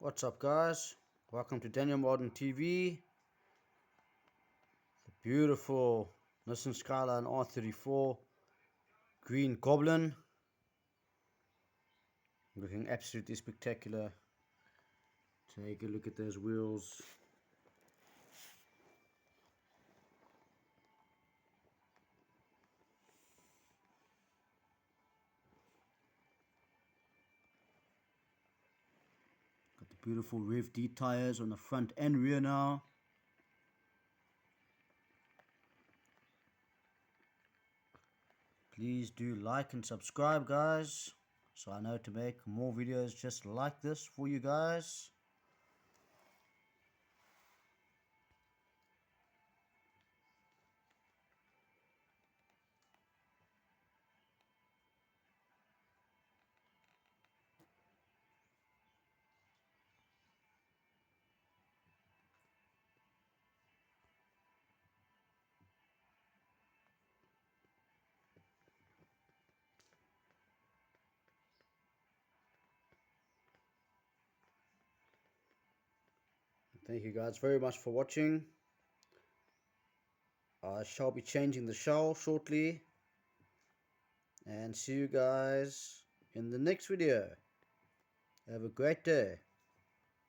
What's up, guys? Welcome to Daniel Modern TV. The beautiful Nissan Skyline R34 Green Goblin, looking absolutely spectacular. Take a look at those wheels. Got the beautiful Rev D tires on the front and rear now. Please do like and subscribe, guys, so I know to make more videos just like this for you guys. Thank you guys very much for watching. I shall be changing the shell shortly, and see you guys in the next video. Have a great day.